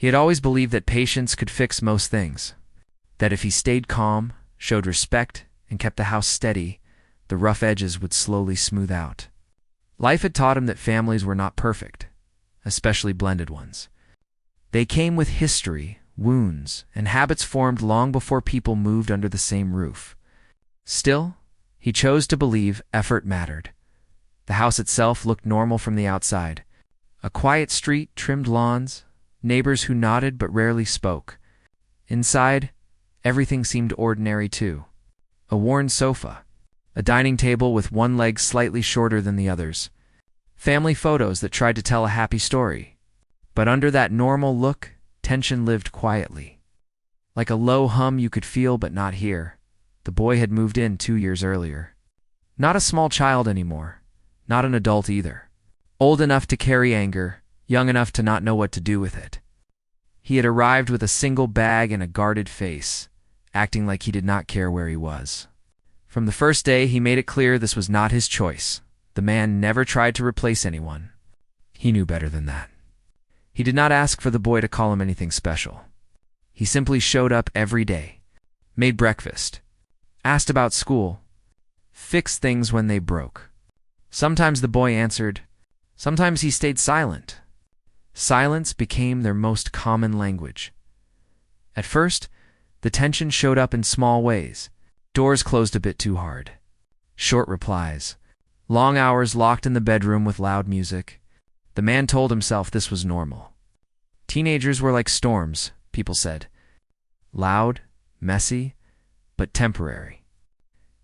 He had always believed that patience could fix most things, that if he stayed calm, showed respect, and kept the house steady, the rough edges would slowly smooth out. Life had taught him that families were not perfect, especially blended ones. They came with history, wounds, and habits formed long before people moved under the same roof. Still, he chose to believe effort mattered. The house itself looked normal from the outside. A quiet street, trimmed lawns, neighbors who nodded but rarely spoke. Inside, everything seemed ordinary too. A worn sofa, a dining table with one leg slightly shorter than the others, family photos that tried to tell a happy story. But under that normal look, tension lived quietly. Like a low hum you could feel but not hear, the boy had moved in 2 years earlier. Not a small child anymore, not an adult either. Old enough to carry anger, young enough to not know what to do with it. He had arrived with a single bag and a guarded face, acting like he did not care where he was. From the first day, he made it clear this was not his choice. The man never tried to replace anyone. He knew better than that. He did not ask for the boy to call him anything special. He simply showed up every day, made breakfast, asked about school, fixed things when they broke. Sometimes the boy answered, sometimes he stayed silent. Silence became their most common language. At first, the tension showed up in small ways. Doors closed a bit too hard. Short replies. Long hours locked in the bedroom with loud music. The man told himself this was normal. Teenagers were like storms, people said. Loud, messy, but temporary.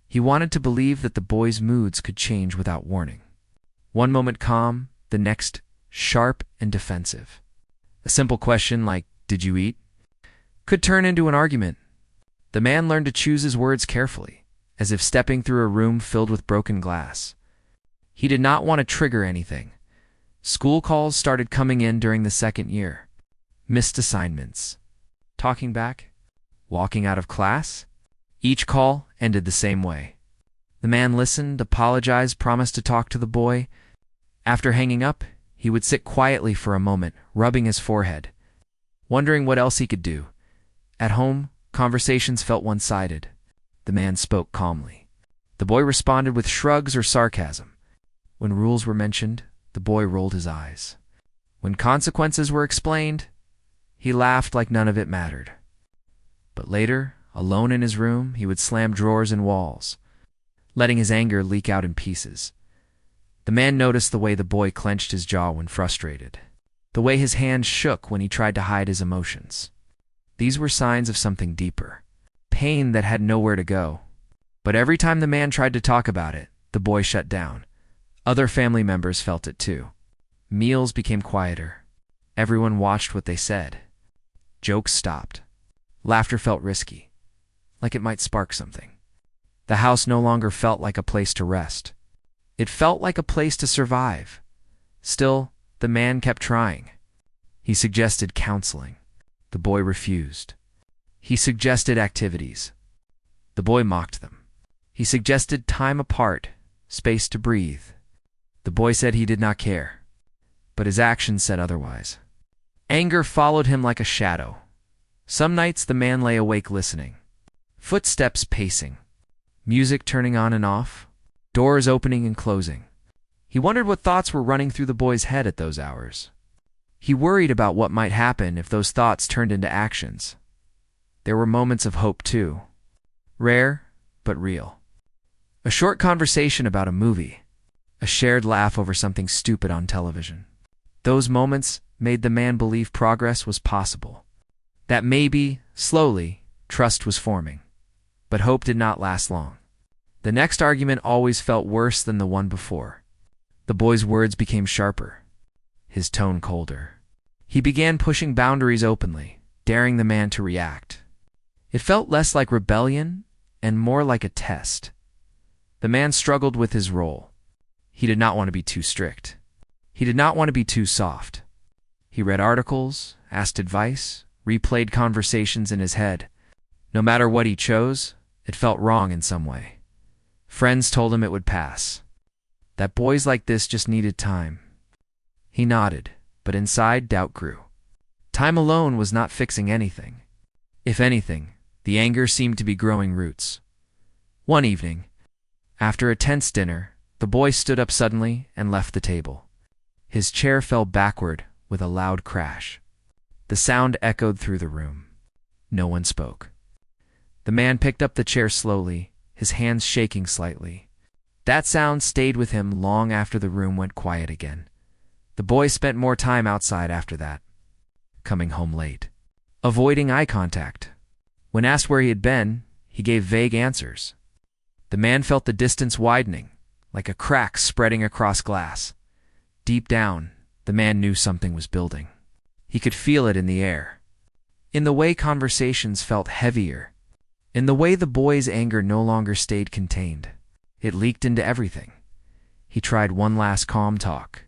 He wanted to believe that the boy's moods could change without warning. One moment calm, the next sharp and defensive. A simple question like, "Did you eat?" could turn into an argument. The man learned to choose his words carefully, as if stepping through a room filled with broken glass. He did not want to trigger anything. School calls started coming in during the second year. Missed assignments. Talking back. Walking out of class. Each call ended the same way. The man listened, apologized, promised to talk to the boy. After hanging up, he would sit quietly for a moment, rubbing his forehead, wondering what else he could do. At home, conversations felt one-sided. The man spoke calmly. The boy responded with shrugs or sarcasm. When rules were mentioned, the boy rolled his eyes. When consequences were explained, he laughed like none of it mattered. But later, alone in his room, he would slam drawers and walls, letting his anger leak out in pieces. The man noticed the way the boy clenched his jaw when frustrated, the way his hands shook when he tried to hide his emotions. These were signs of something deeper, pain that had nowhere to go. But every time the man tried to talk about it, the boy shut down. Other family members felt it too. Meals became quieter. Everyone watched what they said. Jokes stopped. Laughter felt risky, like it might spark something. The house no longer felt like a place to rest. It felt like a place to survive. Still, the man kept trying. He suggested counseling. The boy refused. He suggested activities. The boy mocked them. He suggested time apart, space to breathe. The boy said he did not care, but his actions said otherwise. Anger followed him like a shadow. Some nights the man lay awake listening. Footsteps pacing. Music turning on and off. Doors opening and closing. He wondered what thoughts were running through the boy's head at those hours. He worried about what might happen if those thoughts turned into actions. There were moments of hope too. Rare, but real. A short conversation about a movie. A shared laugh over something stupid on television. Those moments made the man believe progress was possible. That maybe, slowly, trust was forming. But hope did not last long. The next argument always felt worse than the one before. The boy's words became sharper, his tone colder. He began pushing boundaries openly, daring the man to react. It felt less like rebellion and more like a test. The man struggled with his role. He did not want to be too strict. He did not want to be too soft. He read articles, asked advice, replayed conversations in his head. No matter what he chose, it felt wrong in some way. Friends told him it would pass. That boys like this just needed time. He nodded, but inside doubt grew. Time alone was not fixing anything. If anything, the anger seemed to be growing roots. One evening, after a tense dinner, the boy stood up suddenly and left the table. His chair fell backward with a loud crash. The sound echoed through the room. No one spoke. The man picked up the chair slowly, his hands shaking slightly. That sound stayed with him long after the room went quiet again. The boy spent more time outside after that, coming home late, avoiding eye contact. When asked where he had been, he gave vague answers. The man felt the distance widening, like a crack spreading across glass. Deep down, the man knew something was building. He could feel it in the air, in the way conversations felt heavier, in the way the boy's anger no longer stayed contained. It leaked into everything. He tried one last calm talk.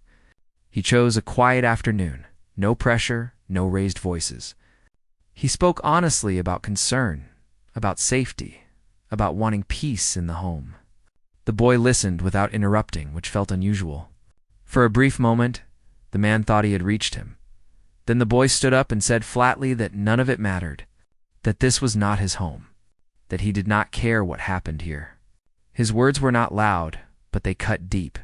He chose a quiet afternoon, no pressure, no raised voices. He spoke honestly about concern, about safety, about wanting peace in the home. The boy listened without interrupting, which felt unusual. For a brief moment, the man thought he had reached him. Then the boy stood up and said flatly that none of it mattered, that this was not his home, that he did not care what happened here. His words were not loud, but they cut deep.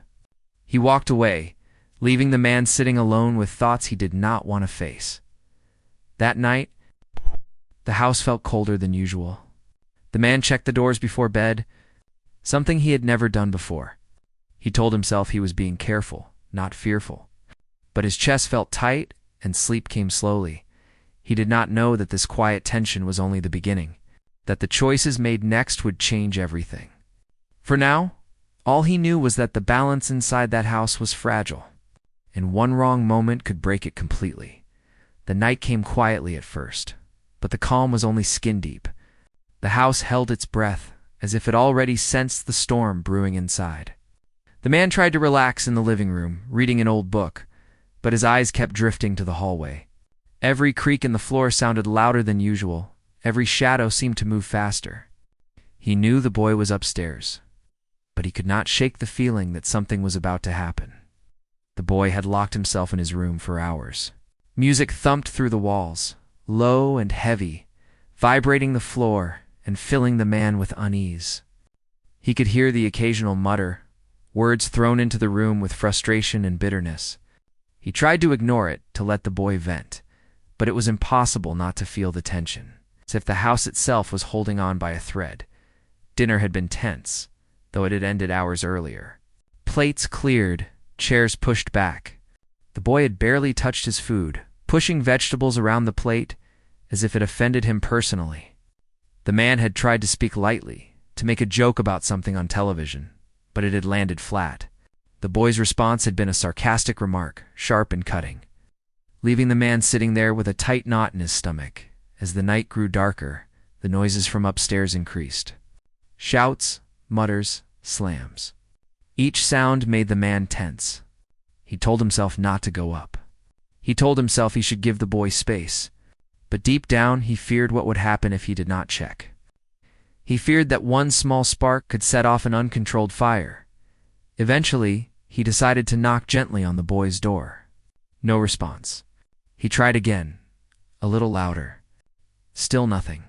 He walked away, leaving the man sitting alone with thoughts he did not want to face. That night, the house felt colder than usual. The man checked the doors before bed, something he had never done before. He told himself he was being careful, not fearful. But his chest felt tight and sleep came slowly. He did not know that this quiet tension was only the beginning, that the choices made next would change everything. For now, all he knew was that the balance inside that house was fragile, and one wrong moment could break it completely. The night came quietly at first, but the calm was only skin deep. The house held its breath, as if it already sensed the storm brewing inside. The man tried to relax in the living room, reading an old book, but his eyes kept drifting to the hallway. Every creak in the floor sounded louder than usual. Every shadow seemed to move faster. He knew the boy was upstairs, but he could not shake the feeling that something was about to happen. The boy had locked himself in his room for hours. Music thumped through the walls, low and heavy, vibrating the floor and filling the man with unease. He could hear the occasional mutter, words thrown into the room with frustration and bitterness. He tried to ignore it, to let the boy vent, but it was impossible not to feel the tension, as if the house itself was holding on by a thread. Dinner had been tense, though it had ended hours earlier. Plates cleared, chairs pushed back. The boy had barely touched his food, pushing vegetables around the plate as if it offended him personally. The man had tried to speak lightly, to make a joke about something on television, but it had landed flat. The boy's response had been a sarcastic remark, sharp and cutting, leaving the man sitting there with a tight knot in his stomach. As the night grew darker, the noises from upstairs increased. Shouts, mutters, slams. Each sound made the man tense. He told himself not to go up. He told himself he should give the boy space, but deep down he feared what would happen if he did not check. He feared that one small spark could set off an uncontrolled fire. Eventually, he decided to knock gently on the boy's door. No response. He tried again, a little louder. Still nothing.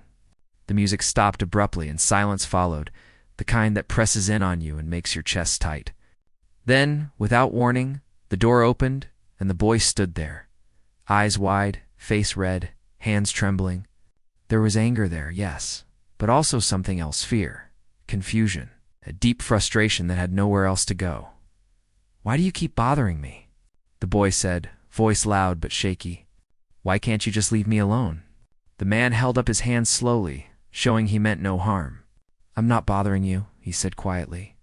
The music stopped abruptly and silence followed, the kind that presses in on you and makes your chest tight. Then, without warning, the door opened and the boy stood there, eyes wide, face red, hands trembling. There was anger there, yes, but also something else, fear, confusion, a deep frustration that had nowhere else to go. "Why do you keep bothering me?" the boy said, voice loud but shaky. "Why can't you just leave me alone?" The man held up his hand slowly, showing he meant no harm. "I'm not bothering you," he said quietly.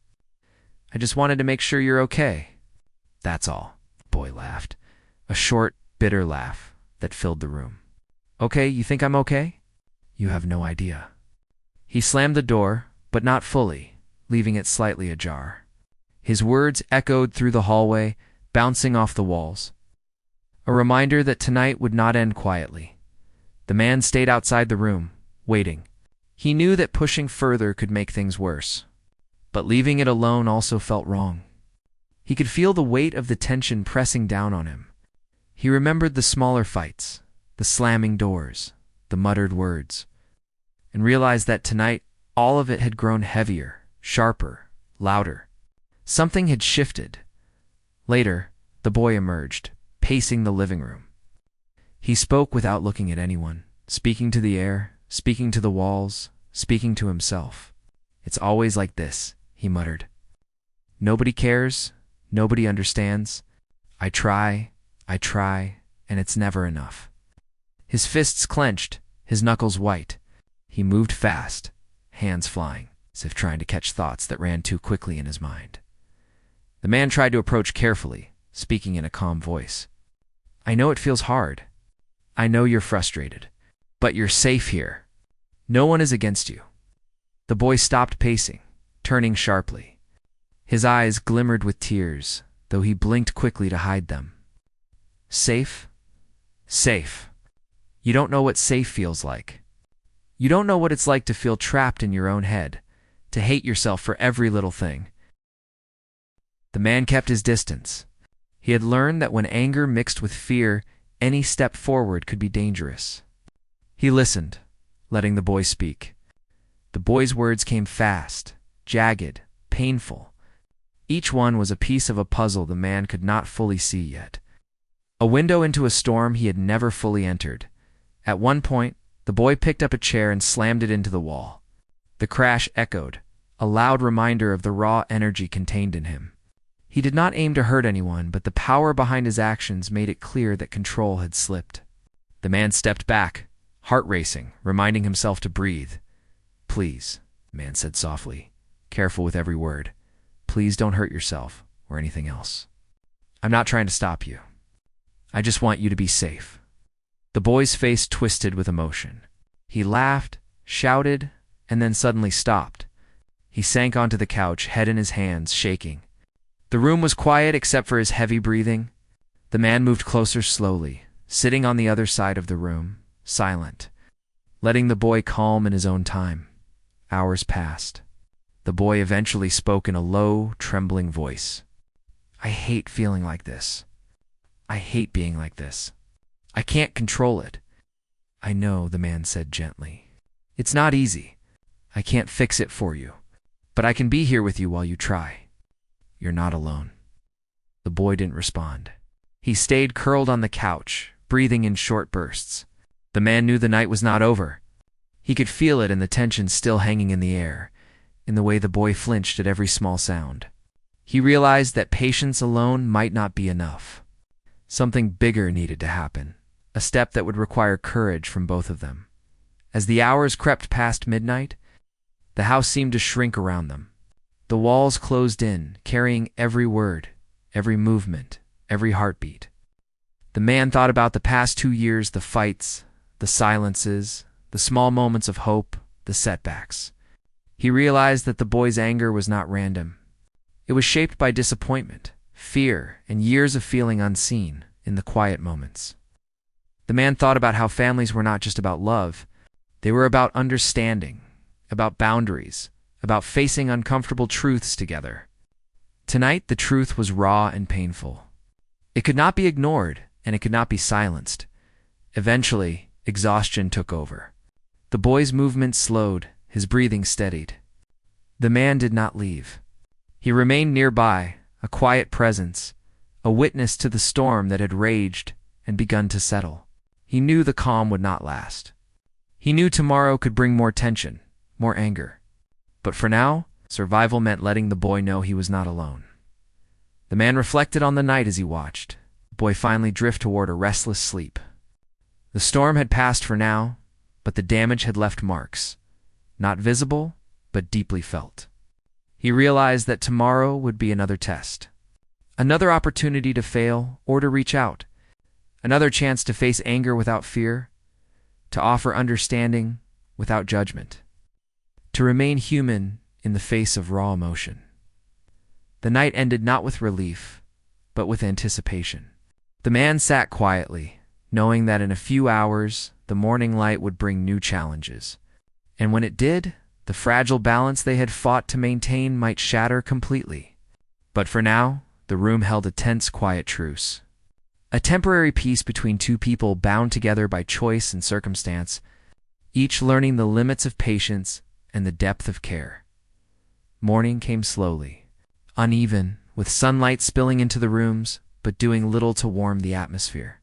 "I just wanted to make sure you're okay. That's all." The boy laughed, a short, bitter laugh that filled the room. "Okay, you think I'm okay? You have no idea." He slammed the door, but not fully, leaving it slightly ajar. His words echoed through the hallway, bouncing off the walls. A reminder that tonight would not end quietly. The man stayed outside the room, waiting. He knew that pushing further could make things worse, but leaving it alone also felt wrong. He could feel the weight of the tension pressing down on him. He remembered the smaller fights, the slamming doors, the muttered words, and realized that tonight all of it had grown heavier, sharper, louder. Something had shifted. Later, the boy emerged, pacing the living room. He spoke without looking at anyone, speaking to the air, speaking to the walls, speaking to himself. "It's always like this," he muttered. "Nobody cares, nobody understands. I try, and it's never enough." His fists clenched, his knuckles white. He moved fast, hands flying, as if trying to catch thoughts that ran too quickly in his mind. The man tried to approach carefully, speaking in a calm voice. "I know it feels hard. I know you're frustrated. But you're safe here. No one is against you." The boy stopped pacing, turning sharply. His eyes glimmered with tears, though he blinked quickly to hide them. "Safe? Safe. You don't know what safe feels like. You don't know what it's like to feel trapped in your own head, to hate yourself for every little thing." The man kept his distance. He had learned that when anger mixed with fear, any step forward could be dangerous. He listened, letting the boy speak. The boy's words came fast, jagged, painful. Each one was a piece of a puzzle the man could not fully see yet. A window into a storm he had never fully entered. At one point, the boy picked up a chair and slammed it into the wall. The crash echoed, a loud reminder of the raw energy contained in him. He did not aim to hurt anyone, but the power behind his actions made it clear that control had slipped. The man stepped back, heart racing, reminding himself to breathe. "Please," the man said softly, careful with every word. "Please don't hurt yourself or anything else. I'm not trying to stop you. I just want you to be safe." The boy's face twisted with emotion. He laughed, shouted, and then suddenly stopped. He sank onto the couch, head in his hands, shaking. The room was quiet except for his heavy breathing. The man moved closer slowly, sitting on the other side of the room, silent, letting the boy calm in his own time. Hours passed. The boy eventually spoke in a low, trembling voice. "I hate feeling like this. I hate being like this. I can't control it." "I know," the man said gently. "It's not easy. I can't fix it for you. But I can be here with you while you try. You're not alone." The boy didn't respond. He stayed curled on the couch, breathing in short bursts. The man knew the night was not over. He could feel it in the tension still hanging in the air, in the way the boy flinched at every small sound. He realized that patience alone might not be enough. Something bigger needed to happen, a step that would require courage from both of them. As the hours crept past midnight, the house seemed to shrink around them. The walls closed in, carrying every word, every movement, every heartbeat. The man thought about the past 2 years, the fights, the silences, the small moments of hope, the setbacks. He realized that the boy's anger was not random. It was shaped by disappointment, fear, and years of feeling unseen in the quiet moments. The man thought about how families were not just about love. They were about understanding, about boundaries, about facing uncomfortable truths together. Tonight, the truth was raw and painful. It could not be ignored, and it could not be silenced. Eventually, exhaustion took over. The boy's movements slowed, his breathing steadied. The man did not leave. He remained nearby, a quiet presence, a witness to the storm that had raged and begun to settle. He knew the calm would not last. He knew tomorrow could bring more tension, more anger. But for now, survival meant letting the boy know he was not alone. The man reflected on the night as he watched. The boy finally drift toward a restless sleep. The storm had passed for now, but the damage had left marks, not visible, but deeply felt. He realized that tomorrow would be another test, another opportunity to fail or to reach out, another chance to face anger without fear, to offer understanding without judgment, to remain human in the face of raw emotion. The night ended not with relief, but with anticipation. The man sat quietly, knowing that in a few hours the morning light would bring new challenges. And when it did, the fragile balance they had fought to maintain might shatter completely. But for now, the room held a tense, quiet truce. A temporary peace between two people bound together by choice and circumstance, each learning the limits of patience and the depth of care. Morning came slowly, uneven, with sunlight spilling into the rooms, but doing little to warm the atmosphere.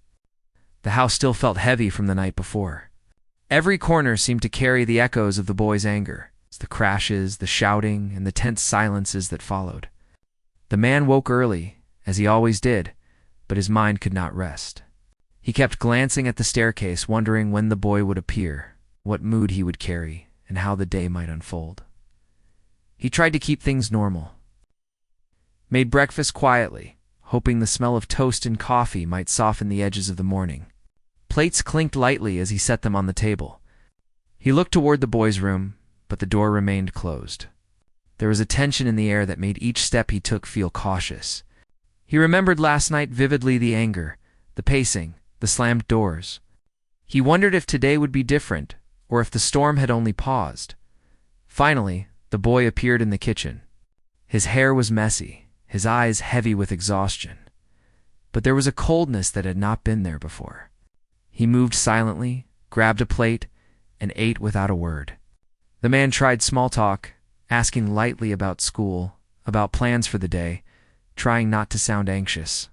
The house still felt heavy from the night before. Every corner seemed to carry the echoes of the boy's anger, the crashes, the shouting, and the tense silences that followed. The man woke early, as he always did, but his mind could not rest. He kept glancing at the staircase, wondering when the boy would appear, what mood he would carry, and how the day might unfold. He tried to keep things normal. Made breakfast quietly, hoping the smell of toast and coffee might soften the edges of the morning. Plates clinked lightly as he set them on the table. He looked toward the boy's room, but the door remained closed. There was a tension in the air that made each step he took feel cautious. He remembered last night vividly, the anger, the pacing, the slammed doors. He wondered if today would be different, or if the storm had only paused. Finally, the boy appeared in the kitchen. His hair was messy, his eyes heavy with exhaustion. But there was a coldness that had not been there before. He moved silently, grabbed a plate, and ate without a word. The man tried small talk, asking lightly about school, about plans for the day, trying not to sound anxious.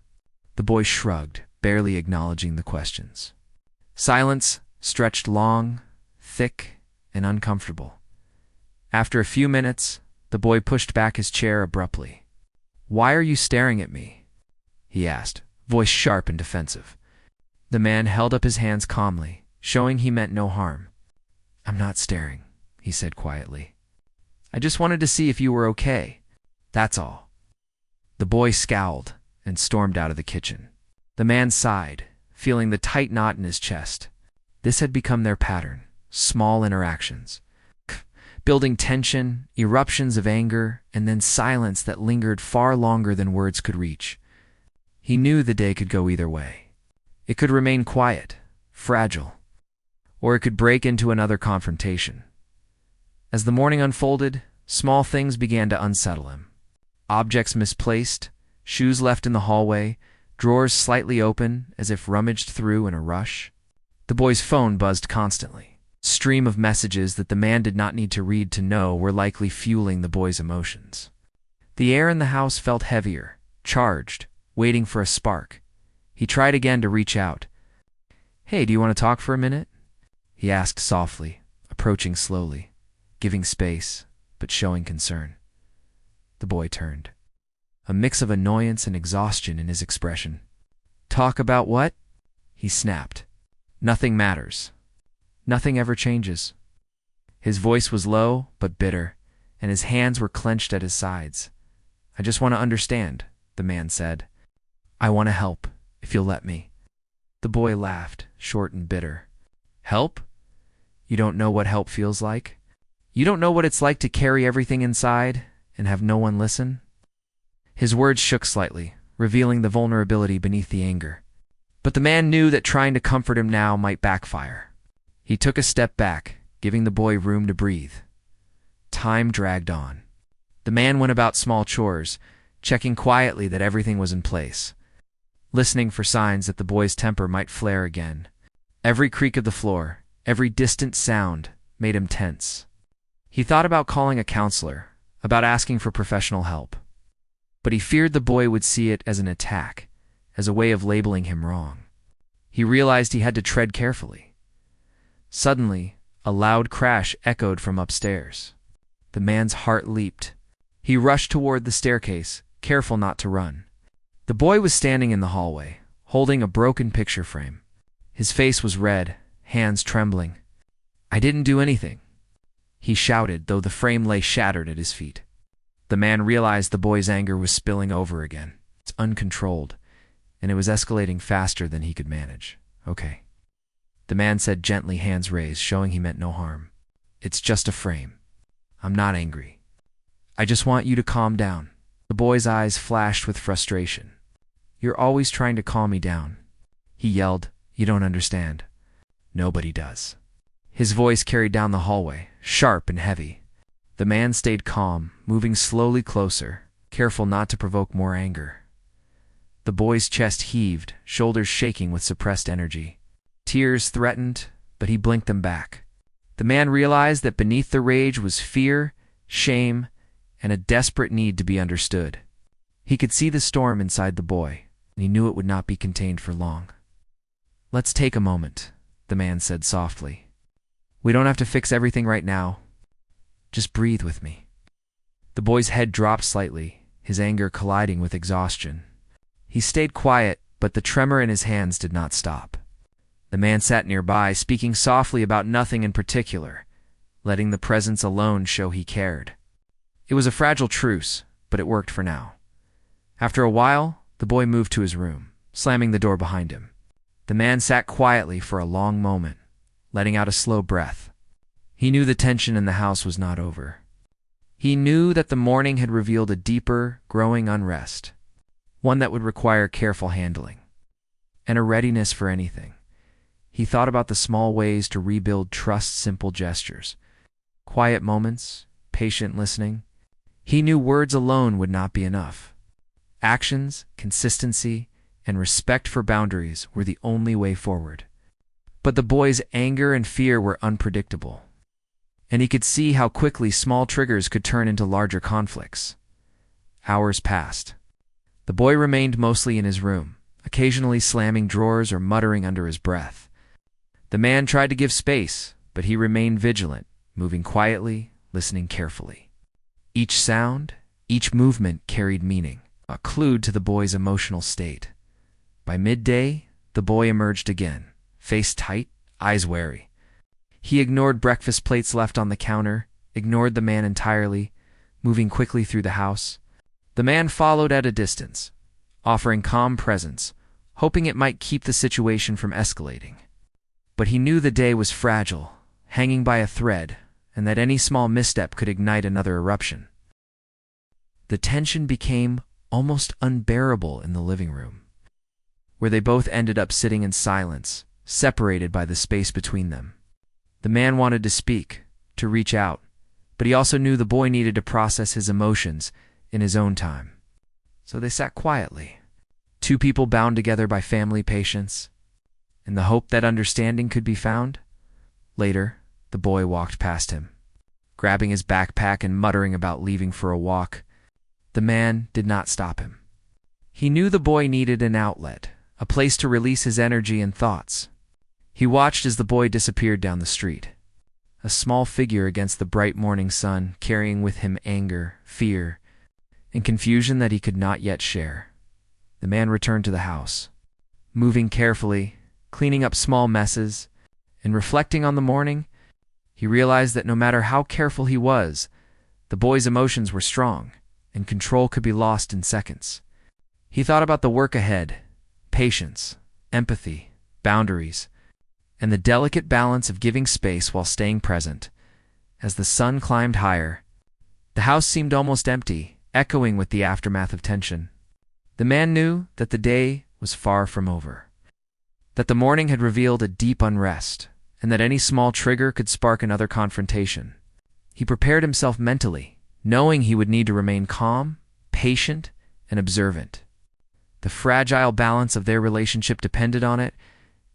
The boy shrugged, barely acknowledging the questions. Silence stretched long, thick, and uncomfortable. After a few minutes, the boy pushed back his chair abruptly. "Why are you staring at me?" he asked, voice sharp and defensive. The man held up his hands calmly, showing he meant no harm. "I'm not staring," he said quietly. "I just wanted to see if you were okay. That's all." The boy scowled and stormed out of the kitchen. The man sighed, feeling the tight knot in his chest. This had become their pattern, small interactions, building tension, eruptions of anger, and then silence that lingered far longer than words could reach. He knew the day could go either way. It could remain quiet, fragile, or it could break into another confrontation. As the morning unfolded, small things began to unsettle him. Objects misplaced, shoes left in the hallway, drawers slightly open as if rummaged through in a rush. The boy's phone buzzed constantly. Stream of messages that the man did not need to read to know were likely fueling the boy's emotions. The air in the house felt heavier, charged, waiting for a spark. He tried again to reach out. "Hey, do you want to talk for a minute?" he asked softly, approaching slowly, giving space, but showing concern. The boy turned, a mix of annoyance and exhaustion in his expression. "Talk about what?" he snapped. "Nothing matters. Nothing ever changes." His voice was low but bitter, and his hands were clenched at his sides. "I just want to understand," the man said. "I want to help, if you'll let me." The boy laughed, short and bitter. "Help? You don't know what help feels like? You don't know what it's like to carry everything inside and have no one listen?" His words shook slightly, revealing the vulnerability beneath the anger. But the man knew that trying to comfort him now might backfire. He took a step back, giving the boy room to breathe. Time dragged on. The man went about small chores, checking quietly that everything was in place, listening for signs that the boy's temper might flare again. Every creak of the floor, every distant sound, made him tense. He thought about calling a counselor, about asking for professional help. But he feared the boy would see it as an attack, as a way of labeling him wrong. He realized he had to tread carefully. Suddenly, a loud crash echoed from upstairs. The man's heart leaped. He rushed toward the staircase, careful not to run. The boy was standing in the hallway, holding a broken picture frame. His face was red, hands trembling. "I didn't do anything," he shouted, though the frame lay shattered at his feet. The man realized the boy's anger was spilling over again. It's uncontrolled, and it was escalating faster than he could manage. "Okay," the man said gently, hands raised, showing he meant no harm. "It's just a frame. I'm not angry. I just want you to calm down." The boy's eyes flashed with frustration. "You're always trying to calm me down," he yelled. "You don't understand. Nobody does." His voice carried down the hallway, sharp and heavy. The man stayed calm, moving slowly closer, careful not to provoke more anger. The boy's chest heaved, shoulders shaking with suppressed energy. Tears threatened, but he blinked them back. The man realized that beneath the rage was fear, shame, and a desperate need to be understood. He could see the storm inside the boy, and he knew it would not be contained for long. "Let's take a moment," the man said softly. "We don't have to fix everything right now. Just breathe with me." The boy's head dropped slightly, his anger colliding with exhaustion. He stayed quiet, but the tremor in his hands did not stop. The man sat nearby, speaking softly about nothing in particular, letting the presence alone show he cared. It was a fragile truce, but it worked for now. After a while, the boy moved to his room, slamming the door behind him. The man sat quietly for a long moment, letting out a slow breath. He knew the tension in the house was not over. He knew that the morning had revealed a deeper, growing unrest, one that would require careful handling, and a readiness for anything. He thought about the small ways to rebuild trust, simple gestures, quiet moments, patient listening. He knew words alone would not be enough. Actions, consistency, and respect for boundaries were the only way forward. But the boy's anger and fear were unpredictable, and he could see how quickly small triggers could turn into larger conflicts. Hours passed. The boy remained mostly in his room, occasionally slamming drawers or muttering under his breath. The man tried to give space, but he remained vigilant, moving quietly, listening carefully. Each sound, each movement carried meaning, a clue to the boy's emotional state. By midday, the boy emerged again, face tight, eyes wary. He ignored breakfast plates left on the counter, ignored the man entirely, moving quickly through the house. The man followed at a distance, offering calm presence, hoping it might keep the situation from escalating. But he knew the day was fragile, hanging by a thread, and that any small misstep could ignite another eruption. The tension became almost unbearable in the living room, where they both ended up sitting in silence, separated by the space between them. The man wanted to speak, to reach out, but he also knew the boy needed to process his emotions in his own time. So they sat quietly, two people bound together by family patience, in the hope that understanding could be found. Later, the boy walked past him, grabbing his backpack and muttering about leaving for a walk. The man did not stop him. He knew the boy needed an outlet, a place to release his energy and thoughts. He watched as the boy disappeared down the street, a small figure against the bright morning sun, carrying with him anger, fear, and confusion that he could not yet share. The man returned to the house, moving carefully, cleaning up small messes, and reflecting on the morning. He realized that no matter how careful he was, the boy's emotions were strong, and control could be lost in seconds. He thought about the work ahead, patience, empathy, boundaries, and the delicate balance of giving space while staying present. As the sun climbed higher, the house seemed almost empty, echoing with the aftermath of tension. The man knew that the day was far from over, that the morning had revealed a deep unrest, and that any small trigger could spark another confrontation. He prepared himself mentally, knowing he would need to remain calm, patient, and observant. The fragile balance of their relationship depended on it,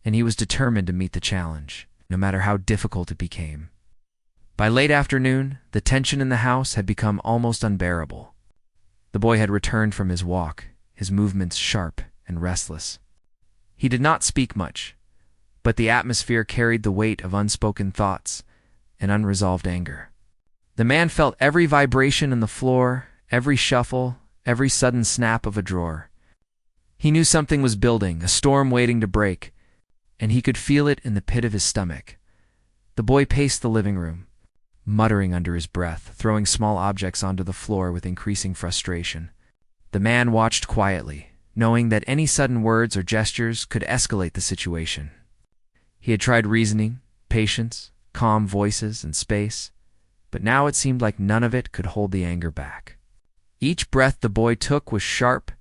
and he was determined to meet the challenge, no matter how difficult it became. By late afternoon, the tension in the house had become almost unbearable. The boy had returned from his walk, his movements sharp and restless. He did not speak much, but the atmosphere carried the weight of unspoken thoughts and unresolved anger. The man felt every vibration in the floor, every shuffle, every sudden snap of a drawer. He knew something was building, a storm waiting to break, and he could feel it in the pit of his stomach. The boy paced the living room, muttering under his breath, throwing small objects onto the floor with increasing frustration. The man watched quietly, knowing that any sudden words or gestures could escalate the situation. He had tried reasoning, patience, calm voices, and space, but now it seemed like none of it could hold the anger back. Each breath the boy took was sharp,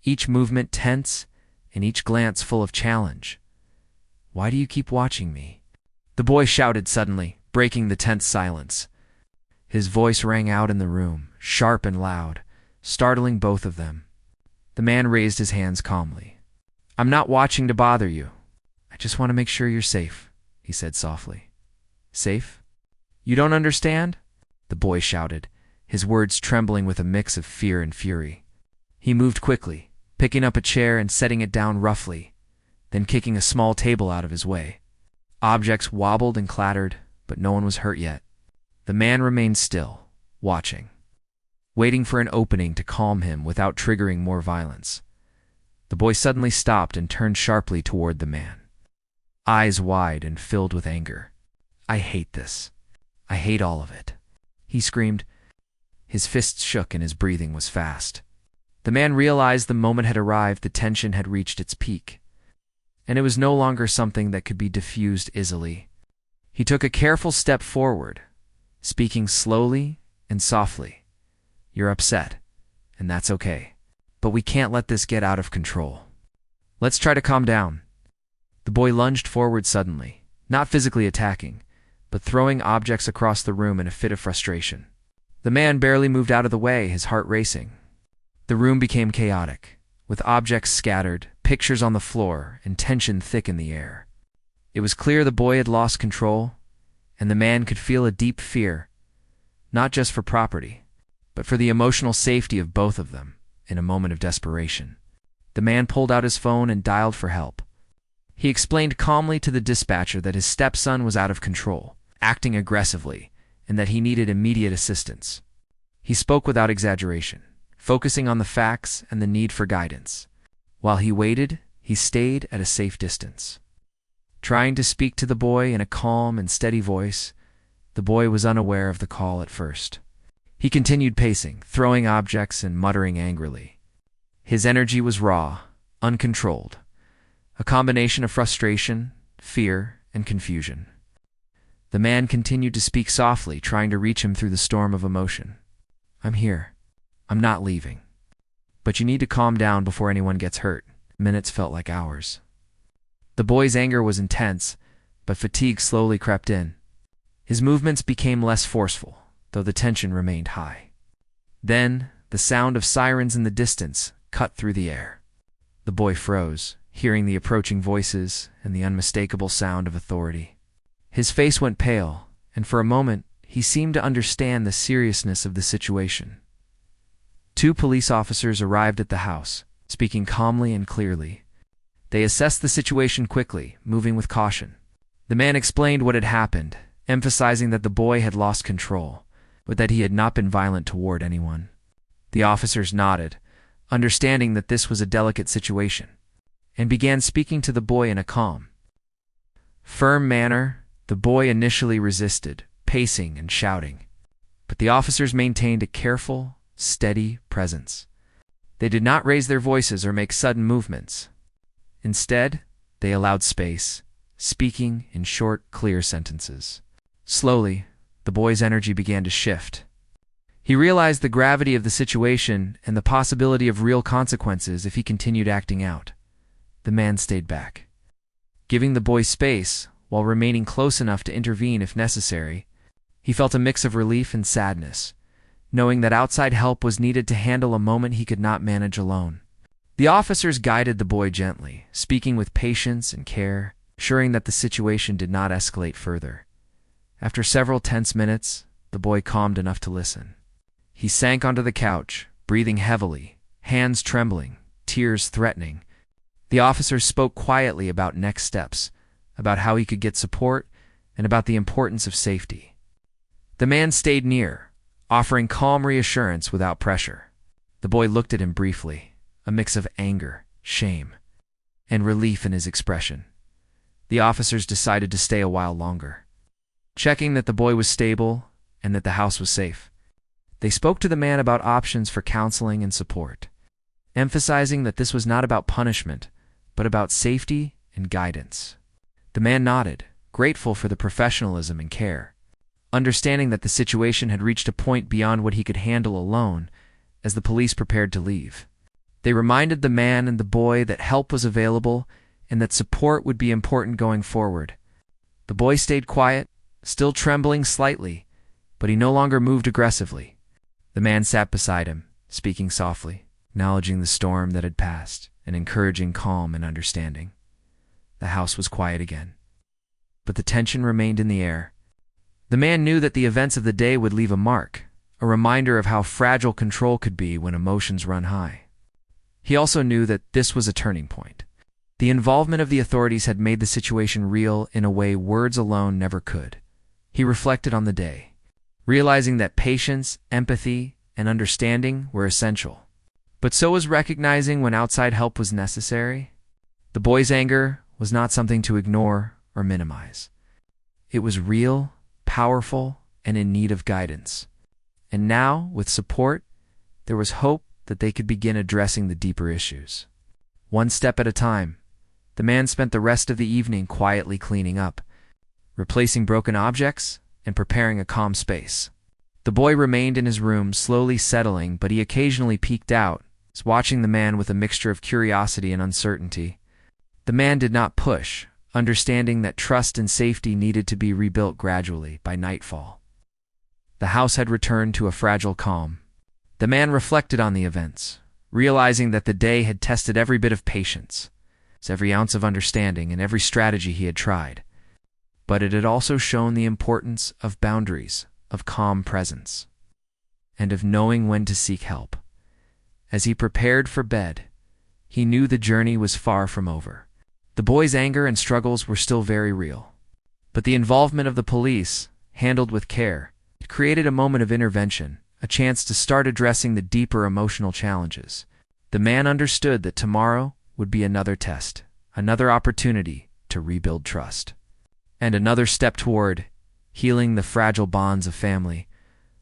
each movement tense, and each glance full of challenge. "Why do you keep watching me?" the boy shouted suddenly, breaking the tense silence. His voice rang out in the room, sharp and loud, startling both of them. The man raised his hands calmly. "I'm not watching to bother you. I just want to make sure you're safe," he said softly. "Safe? You don't understand?" the boy shouted, his words trembling with a mix of fear and fury. He moved quickly, picking up a chair and setting it down roughly, then kicking a small table out of his way. Objects wobbled and clattered, but no one was hurt yet. The man remained still, watching, waiting for an opening to calm him without triggering more violence. The boy suddenly stopped and turned sharply toward the man, eyes wide and filled with anger. "I hate this. I hate all of it," he screamed. His fists shook and his breathing was fast. The man realized the moment had arrived, the tension had reached its peak, and it was no longer something that could be diffused easily. He took a careful step forward, speaking slowly and softly. "You're upset, and that's okay. But we can't let this get out of control. Let's try to calm down." The boy lunged forward suddenly, not physically attacking, but throwing objects across the room in a fit of frustration. The man barely moved out of the way, his heart racing. The room became chaotic, with objects scattered, pictures on the floor, and tension thick in the air. It was clear the boy had lost control, and the man could feel a deep fear, not just for property, but for the emotional safety of both of them. In a moment of desperation, the man pulled out his phone and dialed for help. He explained calmly to the dispatcher that his stepson was out of control, acting aggressively, and that he needed immediate assistance. He spoke without exaggeration, focusing on the facts and the need for guidance. While he waited, he stayed at a safe distance, trying to speak to the boy in a calm and steady voice. The boy was unaware of the call at first. He continued pacing, throwing objects and muttering angrily. His energy was raw, uncontrolled, a combination of frustration, fear, and confusion. The man continued to speak softly, trying to reach him through the storm of emotion. "I'm here. I'm not leaving. But you need to calm down before anyone gets hurt." Minutes felt like hours. The boy's anger was intense, but fatigue slowly crept in. His movements became less forceful, though the tension remained high. Then, the sound of sirens in the distance cut through the air. The boy froze, hearing the approaching voices and the unmistakable sound of authority. His face went pale, and for a moment, he seemed to understand the seriousness of the situation. 2 police officers arrived at the house, speaking calmly and clearly. They assessed the situation quickly, moving with caution. The man explained what had happened, emphasizing that the boy had lost control, but that he had not been violent toward anyone. The officers nodded, understanding that this was a delicate situation, and began speaking to the boy in a calm, firm manner. The boy initially resisted, pacing and shouting, but the officers maintained a careful, steady presence. They did not raise their voices or make sudden movements. Instead, they allowed space, speaking in short, clear sentences. Slowly, the boy's energy began to shift. He realized the gravity of the situation and the possibility of real consequences if he continued acting out. The man stayed back, giving the boy space while remaining close enough to intervene if necessary. He felt a mix of relief and sadness, knowing that outside help was needed to handle a moment he could not manage alone. The officers guided the boy gently, speaking with patience and care, ensuring that the situation did not escalate further. After several tense minutes, the boy calmed enough to listen. He sank onto the couch, breathing heavily, hands trembling, tears threatening. The officers spoke quietly about next steps, about how he could get support, and about the importance of safety. The man stayed near, offering calm reassurance without pressure. The boy looked at him briefly, a mix of anger, shame, and relief in his expression. The officers decided to stay a while longer, checking that the boy was stable and that the house was safe. They spoke to the man about options for counseling and support, emphasizing that this was not about punishment, but about safety and guidance. The man nodded, grateful for the professionalism and care, understanding that the situation had reached a point beyond what he could handle alone. As the police prepared to leave, they reminded the man and the boy that help was available and that support would be important going forward. The boy stayed quiet, still trembling slightly, but he no longer moved aggressively. The man sat beside him, speaking softly. acknowledging the storm that had passed and encouraging calm and understanding. The house was quiet again, but the tension remained in the air. The man knew that the events of the day would leave a mark, a reminder of how fragile control could be when emotions run high. He also knew that this was a turning point. The involvement of the authorities had made the situation real in a way words alone never could. He reflected on the day, realizing that patience, empathy, and understanding were essential. But so was recognizing when outside help was necessary. The boy's anger was not something to ignore or minimize. It was real, powerful, and in need of guidance. And now, with support, there was hope that they could begin addressing the deeper issues. One step at a time, the man spent the rest of the evening quietly cleaning up, replacing broken objects, and preparing a calm space. The boy remained in his room, slowly settling, but he occasionally peeked out, watching the man with a mixture of curiosity and uncertainty. The man did not push, understanding that trust and safety needed to be rebuilt gradually by nightfall. The house had returned to a fragile calm. The man reflected on the events, realizing that the day had tested every bit of patience, every ounce of understanding, and every strategy he had tried. But it had also shown the importance of boundaries, of calm presence, and of knowing when to seek help. As he prepared for bed, he knew the journey was far from over. The boy's anger and struggles were still very real. But the involvement of the police, handled with care, created a moment of intervention, a chance to start addressing the deeper emotional challenges. The man understood that tomorrow would be another test, another opportunity to rebuild trust, and another step toward healing the fragile bonds of family.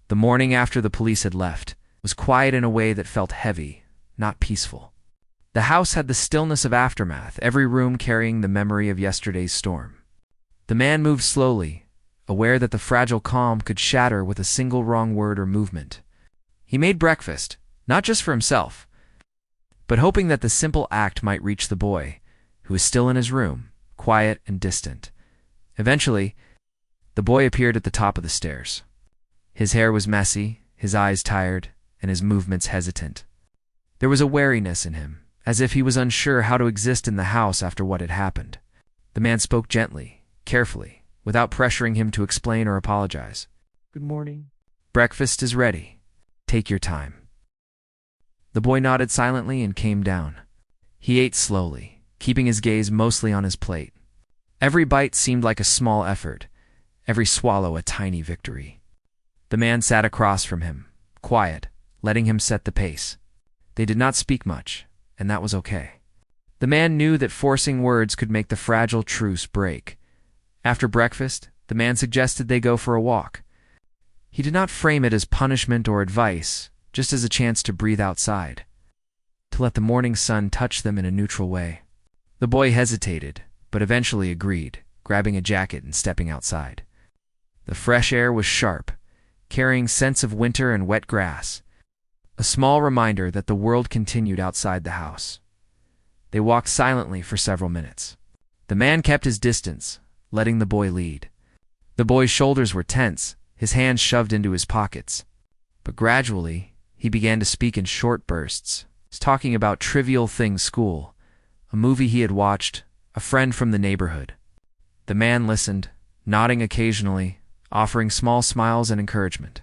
The morning after the police had left was quiet in a way that felt heavy, not peaceful. The house had the stillness of aftermath, every room carrying the memory of yesterday's storm. The man moved slowly, aware that the fragile calm could shatter with a single wrong word or movement. He made breakfast, not just for himself, but hoping that the simple act might reach the boy, who was still in his room, quiet and distant. Eventually, the boy appeared at the top of the stairs. His hair was messy, his eyes tired, and his movements hesitant. There was a wariness in him, as if he was unsure how to exist in the house after what had happened. The man spoke gently, carefully, without pressuring him to explain or apologize. Good morning. Breakfast is ready. Take your time. The boy nodded silently and came down. He ate slowly, keeping his gaze mostly on his plate. Every bite seemed like a small effort, every swallow a tiny victory. The man sat across from him, quiet, letting him set the pace. They did not speak much, and that was okay. The man knew that forcing words could make the fragile truce break. After breakfast, the man suggested they go for a walk. He did not frame it as punishment or advice, just as a chance to breathe outside, to let the morning sun touch them in a neutral way. The boy hesitated, but eventually agreed, grabbing a jacket and stepping outside. The fresh air was sharp, carrying scents of winter and wet grass, a small reminder that the world continued outside the house. They walked silently for several minutes. The man kept his distance, letting the boy lead. The boy's shoulders were tense, his hands shoved into his pockets. But gradually, he began to speak in short bursts, talking about trivial things: school, a movie he had watched, a friend from the neighborhood. The man listened, nodding occasionally, offering small smiles and encouragement.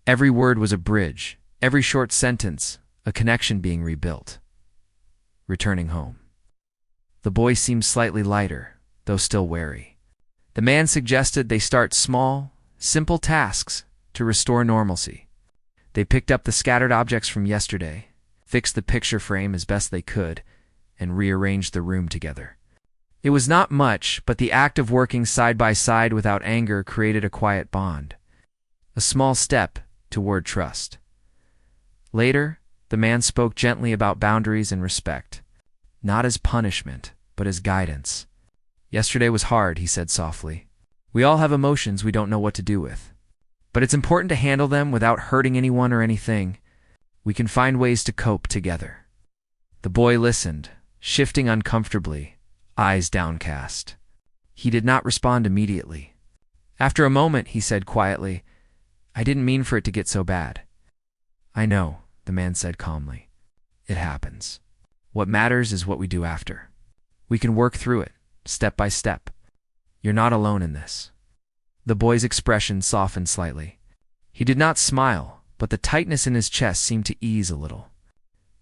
Every word was a bridge, every short sentence a connection being rebuilt. Returning home. The boy seemed slightly lighter, though still wary. The man suggested they start small, simple tasks to restore normalcy. They picked up the scattered objects from yesterday, fixed the picture frame as best they could, and rearranged the room together. It was not much, but the act of working side by side without anger created a quiet bond, a small step toward trust. Later, the man spoke gently about boundaries and respect, not as punishment, but as guidance. Yesterday was hard, he said softly. We all have emotions we don't know what to do with. But it's important to handle them without hurting anyone or anything. We can find ways to cope together. The boy listened, shifting uncomfortably, eyes downcast. He did not respond immediately. After a moment, he said quietly, I didn't mean for it to get so bad. I know, the man said calmly. it happens. What matters is what we do after. We can work through it, step by step. You're not alone in this. The boy's expression softened slightly. He did not smile, but the tightness in his chest seemed to ease a little.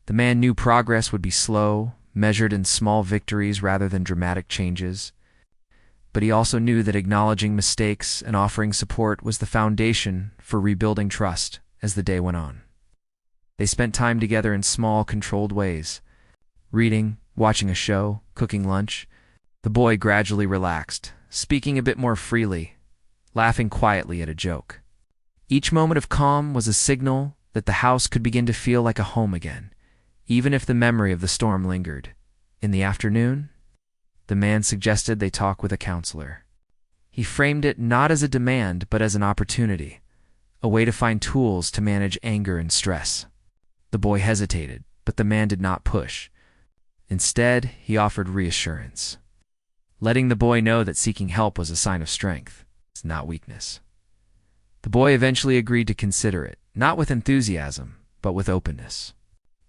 The man knew progress would be slow, measured in small victories rather than dramatic changes. But he also knew that acknowledging mistakes and offering support was the foundation for rebuilding trust as the day went on. They spent time together in small, controlled ways. Reading, watching a show, cooking lunch. The boy gradually relaxed, speaking a bit more freely, laughing quietly at a joke. Each moment of calm was a signal that the house could begin to feel like a home again, even if the memory of the storm lingered. In the afternoon, the man suggested they talk with a counselor. He framed it not as a demand, but as an opportunity, a way to find tools to manage anger and stress. The boy hesitated, but the man did not push. Instead, he offered reassurance, letting the boy know that seeking help was a sign of strength, not weakness. The boy eventually agreed to consider it, not with enthusiasm, but with openness.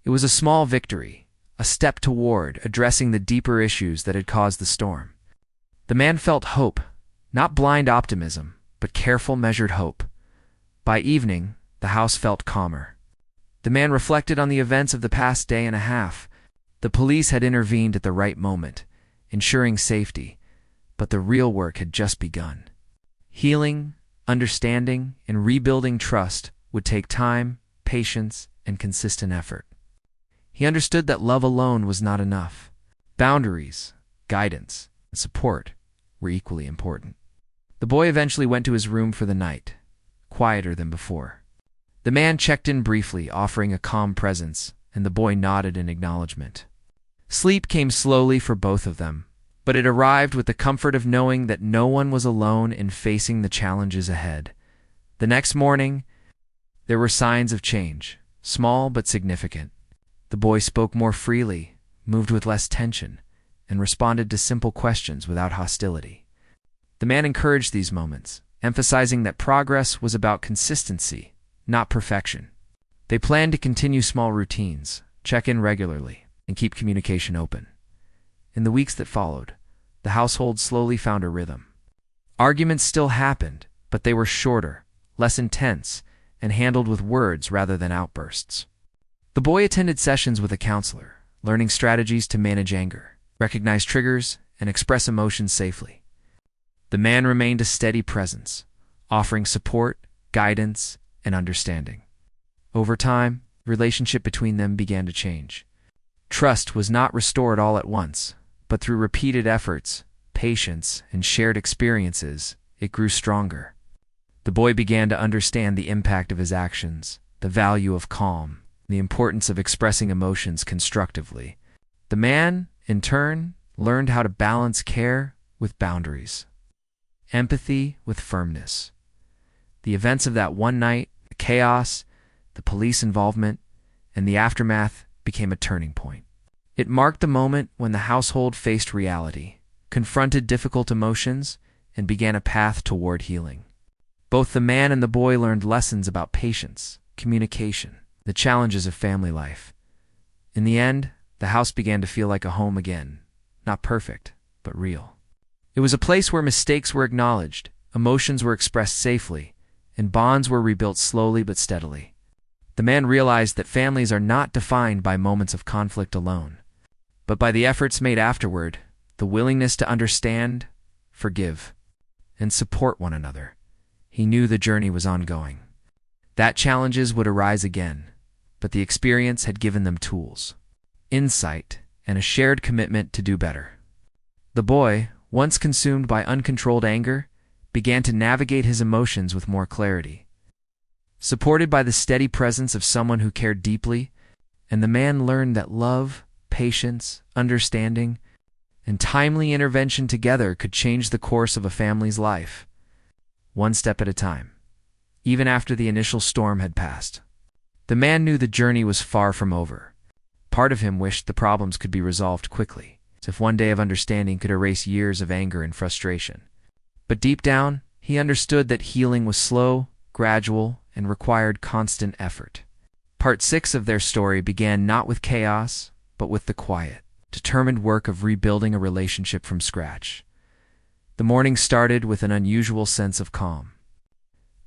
It was a small victory, a step toward addressing the deeper issues that had caused the storm. The man felt hope, not blind optimism, but careful, measured hope. By evening, the house felt calmer. The man reflected on the events of the past day and a half. The police had intervened at the right moment, ensuring safety, but the real work had just begun. Healing, understanding, and rebuilding trust would take time, patience, and consistent effort. He understood that love alone was not enough. Boundaries, guidance, and support were equally important. The boy eventually went to his room for the night, quieter than before. The man checked in briefly, offering a calm presence, and the boy nodded in acknowledgement. Sleep came slowly for both of them, but it arrived with the comfort of knowing that no one was alone in facing the challenges ahead. The next morning, there were signs of change, small but significant. The boy spoke more freely, moved with less tension, and responded to simple questions without hostility. The man encouraged these moments, emphasizing that progress was about consistency, not perfection. They planned to continue small routines, check in regularly, and keep communication open. In the weeks that followed, the household slowly found a rhythm. Arguments still happened, but they were shorter, less intense, and handled with words rather than outbursts. The boy attended sessions with a counselor, learning strategies to manage anger, recognize triggers, and express emotions safely. The man remained a steady presence, offering support, guidance, and understanding. Over time, the relationship between them began to change. Trust was not restored all at once, but through repeated efforts, patience, and shared experiences, it grew stronger. The boy began to understand the impact of his actions, the value of calm, the importance of expressing emotions constructively. The man, in turn, learned how to balance care with boundaries, empathy with firmness. The events of that one night, the chaos, the police involvement, and the aftermath became a turning point. It marked the moment when the household faced reality, confronted difficult emotions, and began a path toward healing. Both the man and the boy learned lessons about patience, communication, the challenges of family life. In the end, the house began to feel like a home again, not perfect, but real. It was a place where mistakes were acknowledged, emotions were expressed safely, and bonds were rebuilt slowly but steadily. The man realized that families are not defined by moments of conflict alone, but by the efforts made afterward, the willingness to understand, forgive, and support one another. He knew the journey was ongoing, that challenges would arise again, but the experience had given them tools, insight, and a shared commitment to do better. The boy, once consumed by uncontrolled anger, began to navigate his emotions with more clarity. Supported by the steady presence of someone who cared deeply, and the man learned that love, patience, understanding, and timely intervention together could change the course of a family's life, one step at a time, even after the initial storm had passed. The man knew the journey was far from over. Part of him wished the problems could be resolved quickly, as if one day of understanding could erase years of anger and frustration. But deep down, he understood that healing was slow, gradual, and required constant effort. Part 6 of their story began not with chaos, but with the quiet, determined work of rebuilding a relationship from scratch. The morning started with an unusual sense of calm.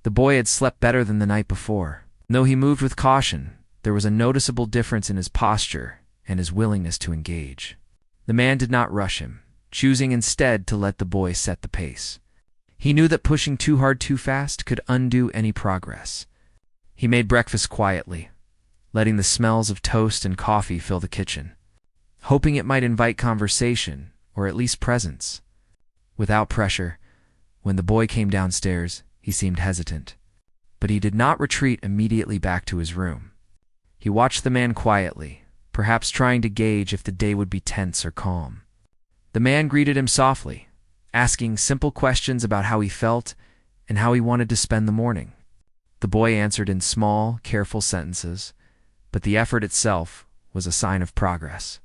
The boy had slept better than the night before. Though he moved with caution, there was a noticeable difference in his posture and his willingness to engage. The man did not rush him, choosing instead to let the boy set the pace. He knew that pushing too hard too fast could undo any progress. He made breakfast quietly, letting the smells of toast and coffee fill the kitchen, hoping it might invite conversation or at least presence. Without pressure, when the boy came downstairs, he seemed hesitant, but he did not retreat immediately back to his room. He watched the man quietly, perhaps trying to gauge if the day would be tense or calm. The man greeted him softly, asking simple questions about how he felt and how he wanted to spend the morning. The boy answered in small, careful sentences, but the effort itself was a sign of progress.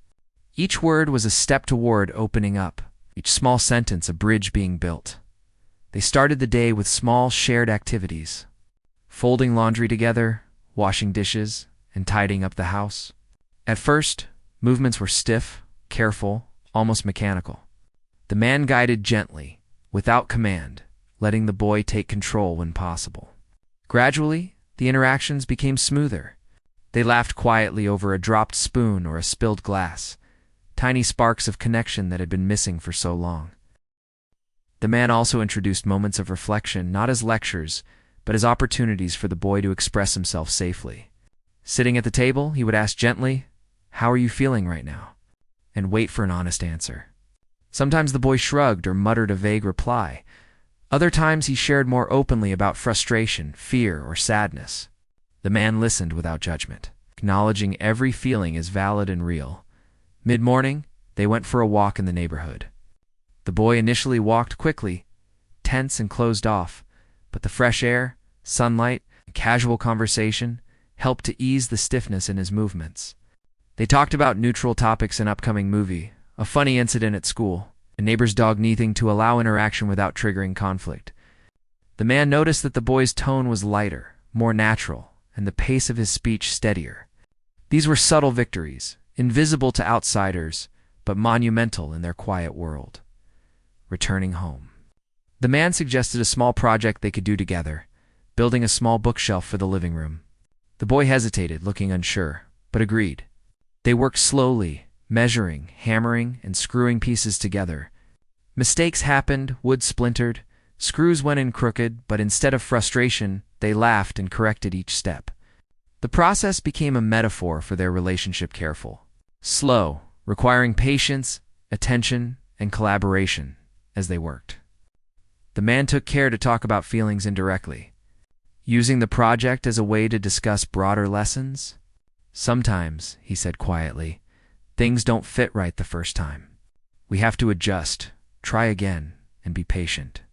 Each word was a step toward opening up, each small sentence a bridge being built. They started the day with small shared activities, folding laundry together, washing dishes, and tidying up the house. At first, movements were stiff, careful, almost mechanical. The man guided gently, without command, letting the boy take control when possible. Gradually, the interactions became smoother. They laughed quietly over a dropped spoon or a spilled glass, tiny sparks of connection that had been missing for so long. The man also introduced moments of reflection, not as lectures, but as opportunities for the boy to express himself safely. Sitting at the table, he would ask gently, "How are you feeling right now?" and wait for an honest answer. Sometimes the boy shrugged or muttered a vague reply. Other times he shared more openly about frustration, fear, or sadness. The man listened without judgment, acknowledging every feeling as valid and real. Mid-morning, they went for a walk in the neighborhood. The boy initially walked quickly, tense and closed off, but the fresh air, sunlight, and casual conversation helped to ease the stiffness in his movements. They talked about neutral topics, an upcoming movie, a funny incident at school, a neighbor's dog needing to allow interaction without triggering conflict. The man noticed that the boy's tone was lighter, more natural, and the pace of his speech steadier. These were subtle victories, invisible to outsiders, but monumental in their quiet world. Returning home. The man suggested a small project they could do together, building a small bookshelf for the living room. The boy hesitated, looking unsure, but agreed. They worked slowly, measuring, hammering, and screwing pieces together. Mistakes happened, wood splintered, screws went in crooked, but instead of frustration, they laughed and corrected each step. The process became a metaphor for their relationship, careful, slow, requiring patience, attention, and collaboration as they worked. The man took care to talk about feelings indirectly, using the project as a way to discuss broader lessons. "Sometimes," he said quietly, "things don't fit right the first time. We have to adjust, try again, and be patient.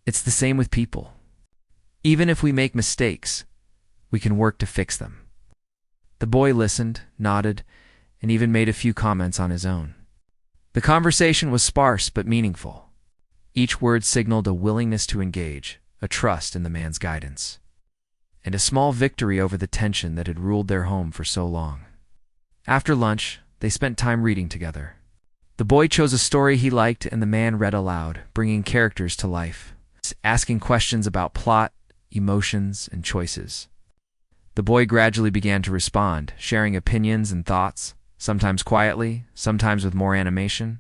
It's the same with people. Even if we make mistakes, we can work to fix them." The boy listened, nodded, and even made a few comments on his own. The conversation was sparse but meaningful. Each word signaled a willingness to engage, a trust in the man's guidance, and a small victory over the tension that had ruled their home for so long. After lunch, they spent time reading together. The boy chose a story he liked and the man read aloud, bringing characters to life, asking questions about plot, emotions, and choices. The boy gradually began to respond, sharing opinions and thoughts, sometimes quietly, sometimes with more animation.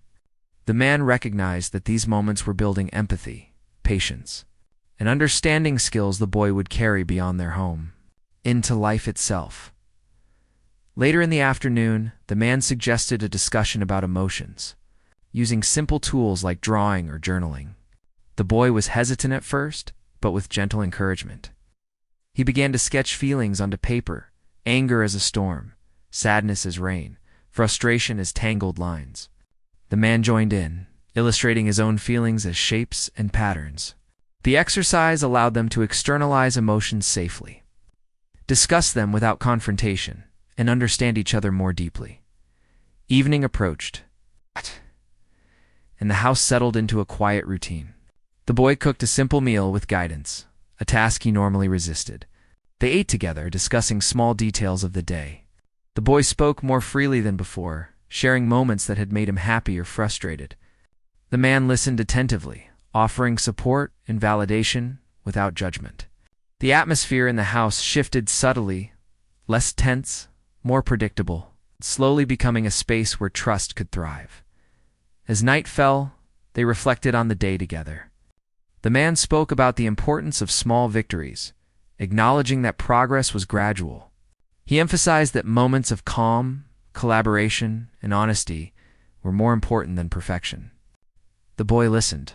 The man recognized that these moments were building empathy, patience, and understanding skills the boy would carry beyond their home, into life itself. Later in the afternoon, the man suggested a discussion about emotions, using simple tools like drawing or journaling. The boy was hesitant at first, but with gentle encouragement. He began to sketch feelings onto paper, anger as a storm, sadness as rain, frustration as tangled lines. The man joined in, illustrating his own feelings as shapes and patterns. The exercise allowed them to externalize emotions safely, discuss them without confrontation, and understand each other more deeply. Evening approached, and the house settled into a quiet routine. The boy cooked a simple meal with guidance, a task he normally resisted. They ate together, discussing small details of the day. The boy spoke more freely than before, sharing moments that had made him happy or frustrated. The man listened attentively, offering support and validation without judgment. The atmosphere in the house shifted subtly, less tense, more predictable, slowly becoming a space where trust could thrive. As night fell, they reflected on the day together. The man spoke about the importance of small victories, acknowledging that progress was gradual. He emphasized that moments of calm, collaboration, and honesty were more important than perfection. The boy listened,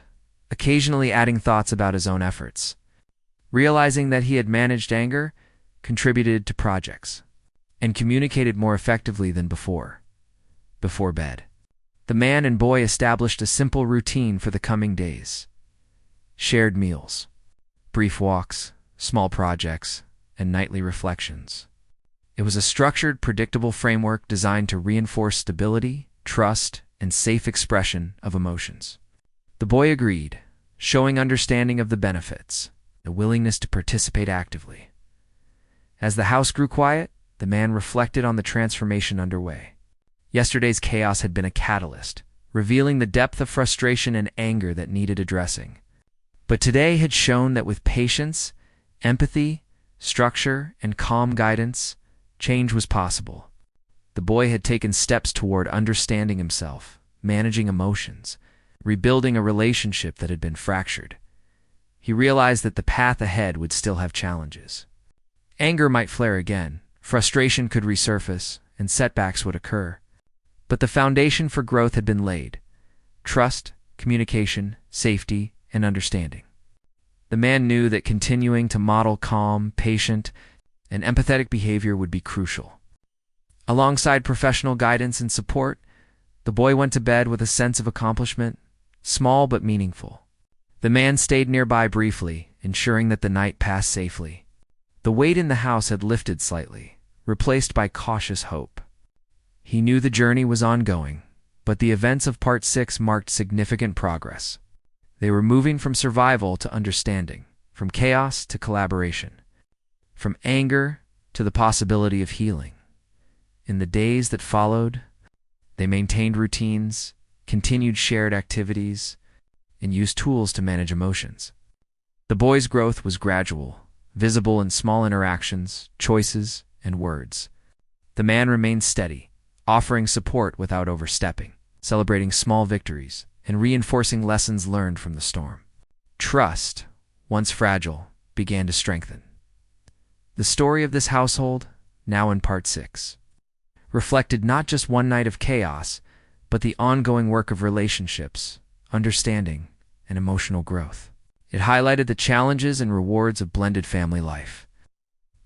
occasionally adding thoughts about his own efforts. Realizing that he had managed anger, contributed to projects, and communicated more effectively than before bed. The man and boy established a simple routine for the coming days. Shared meals, brief walks, small projects, and nightly reflections. It was a structured, predictable framework designed to reinforce stability, trust, and safe expression of emotions. The boy agreed, showing understanding of the benefits, a willingness to participate actively. As the house grew quiet, the man reflected on the transformation underway. Yesterday's chaos had been a catalyst, revealing the depth of frustration and anger that needed addressing. But today had shown that with patience, empathy, structure, and calm guidance, change was possible. The boy had taken steps toward understanding himself, managing emotions, rebuilding a relationship that had been fractured. He realized that the path ahead would still have challenges. Anger might flare again, frustration could resurface, and setbacks would occur. But the foundation for growth had been laid: trust, communication, safety, and understanding. The man knew that continuing to model calm, patient, and empathetic behavior would be crucial. Alongside professional guidance and support, the boy went to bed with a sense of accomplishment, small but meaningful. The man stayed nearby briefly, ensuring that the night passed safely. The weight in the house had lifted slightly, replaced by cautious hope. He knew the journey was ongoing, but the events of Part 6 marked significant progress. They were moving from survival to understanding, from chaos to collaboration, from anger to the possibility of healing. In the days that followed, they maintained routines, continued shared activities, and used tools to manage emotions. The boy's growth was gradual, visible in small interactions, choices, and words. The man remained steady, offering support without overstepping, celebrating small victories, and reinforcing lessons learned from the storm. Trust, once fragile, began to strengthen. The story of this household, now in Part 6, reflected not just one night of chaos, but the ongoing work of relationships, understanding, and emotional growth. It highlighted the challenges and rewards of blended family life,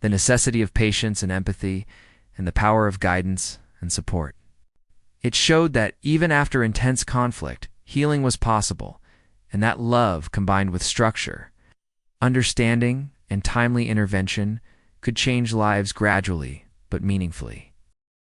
the necessity of patience and empathy, and the power of guidance and support. It showed that even after intense conflict, healing was possible, and that love combined with structure, understanding, and timely intervention could change lives gradually but meaningfully.